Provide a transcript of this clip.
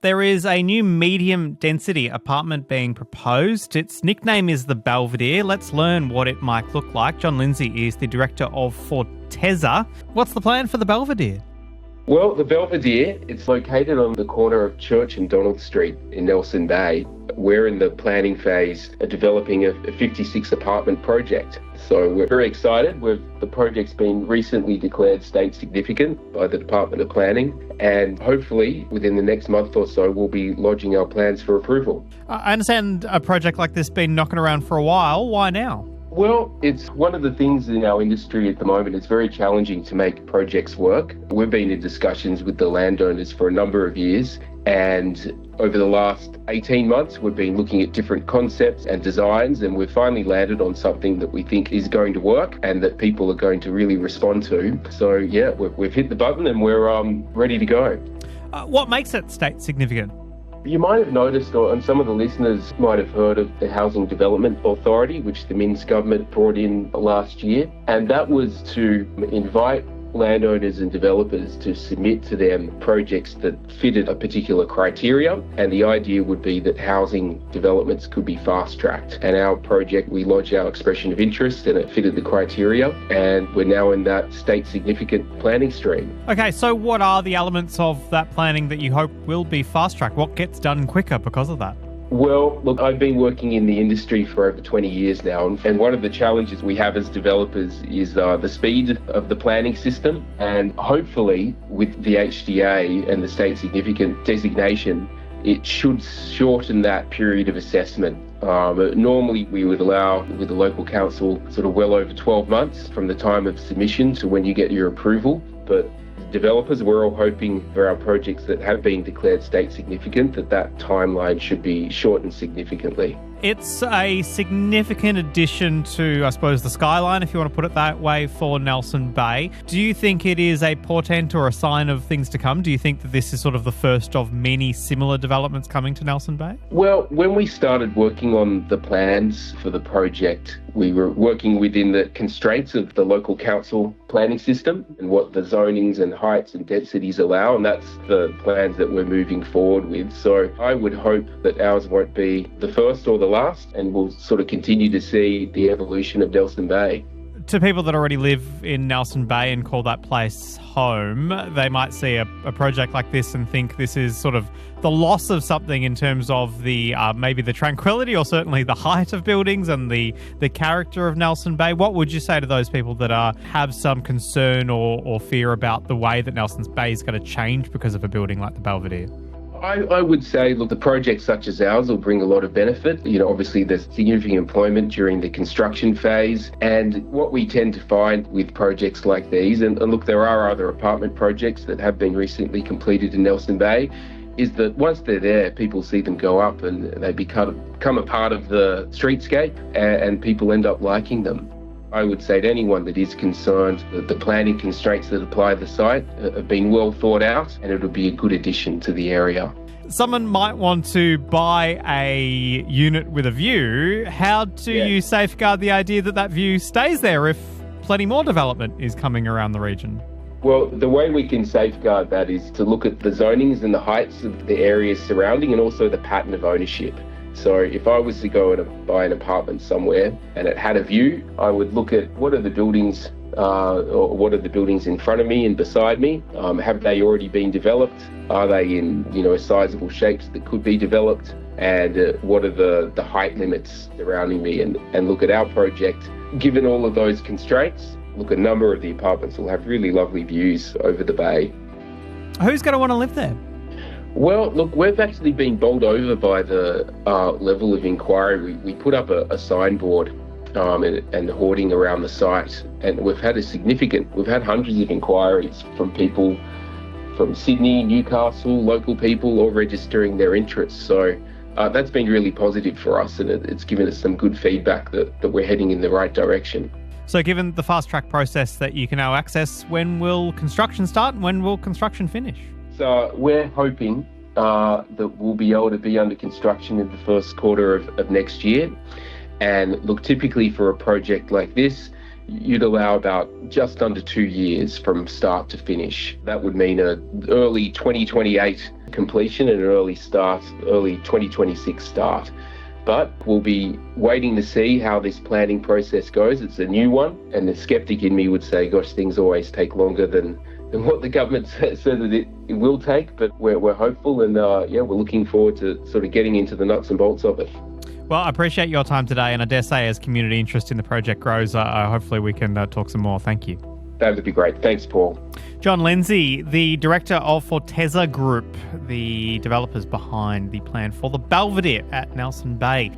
there is a new medium density apartment being proposed. Its nickname is the Belvedere. Let's learn what it might look like. John Lindsay is the director of Fortezza. What's the plan for the Belvedere? Well, the Belvedere, it's located on the corner of Church and Donald Street in Nelson Bay. We're in the planning phase of developing a 56 apartment project. So we're very excited. The project's been recently declared state significant by the Department of Planning, and hopefully within the next month or so we'll be lodging our plans for approval. I understand a project like this has been knocking around for a while. Why now? Well, it's one of the things in our industry at the moment. It's very challenging to make projects work. We've been in discussions with the landowners for a number of years, and over the last 18 months, we've been looking at different concepts and designs, and we've finally landed on something that we think is going to work and that people are going to really respond to. So, yeah, we've hit the button and we're ready to go. What makes it state significant? You might have noticed, and some of the listeners might have heard of the Housing Development Authority, which the NSW Government brought in last year. And that was to invite landowners and developers to submit to them projects that fitted a particular criteria. And the idea would be that housing developments could be fast-tracked. And our project, we lodged our expression of interest and it fitted the criteria. And we're now in that state significant planning stream. Okay, so what are the elements of that planning that you hope will be fast-tracked? What gets done quicker because of that? Well, look, I've been working in the industry for over 20 years now, and one of the challenges we have as developers is the speed of the planning system. And hopefully, with the HDA and the state significant designation, it should shorten that period of assessment. Normally, we would allow, with the local council, sort of well over 12 months from the time of submission to when you get your approval. But developers, we're all hoping for our projects that have been declared state significant that timeline should be shortened significantly. It's a significant addition to, I suppose, the skyline, if you want to put it that way, for Nelson Bay. Do you think it is a portent or a sign of things to come? Do you think that this is sort of the first of many similar developments coming to Nelson Bay? Well, when we started working on the plans for the project, we were working within the constraints of the local council planning system and what the zonings and heights and densities allow, and that's the plans that we're moving forward with. So I would hope that ours won't be the first or the last, and we'll sort of continue to see the evolution of Nelson Bay. To people that already live in Nelson Bay and call that place home, they might see a project like this and think this is sort of the loss of something in terms of the maybe the tranquility or certainly the height of buildings and the character of Nelson Bay. What would you say to those people that have some concern or fear about the way that Nelson Bay is going to change because of a building like the Belvedere? I would say, look, the projects such as ours will bring a lot of benefit. You know, obviously there's significant employment during the construction phase. And what we tend to find with projects like these, and look, there are other apartment projects that have been recently completed in Nelson Bay, is that once they're there, people see them go up and they become a part of the streetscape, and people end up liking them. I would say to anyone that is concerned that the planning constraints that apply to the site have been well thought out, and it would be a good addition to the area. Someone might want to buy a unit with a view. How do you safeguard the idea that view stays there if plenty more development is coming around the region? Well, the way we can safeguard that is to look at the zonings and the heights of the areas surrounding, and also the pattern of ownership. So if I was to go and buy an apartment somewhere and it had a view, I would look at what are the buildings or what are the buildings in front of me and beside me? Have they already been developed? Are they in sizable shapes that could be developed? And what are the height limits surrounding me? And look at our project. Given all of those constraints, look, a number of the apartments will have really lovely views over the bay. Who's going to want to live there? Well, look, we've actually been bowled over by the level of inquiry. We put up a signboard and hoarding around the site, and we've had hundreds of inquiries from people from Sydney, Newcastle, local people, all registering their interest. So that's been really positive for us, and it's given us some good feedback that we're heading in the right direction. So given the fast-track process that you can now access, when will construction start and when will construction finish? So we're hoping that we'll be able to be under construction in the first quarter of next year. And look, typically for a project like this, you'd allow about just under 2 years from start to finish. That would mean an early 2028 completion and an early 2026 start. But we'll be waiting to see how this planning process goes. It's a new one, and the skeptic in me would say, gosh, things always take longer than what the government said that it will take. But we're hopeful, and we're looking forward to sort of getting into the nuts and bolts of it. Well, I appreciate your time today, and I dare say as community interest in the project grows, hopefully we can talk some more. Thank you. That would be great. Thanks, Paul. John Lindsay, the director of Fortezza Group, the developers behind the plan for the Belvedere at Nelson Bay.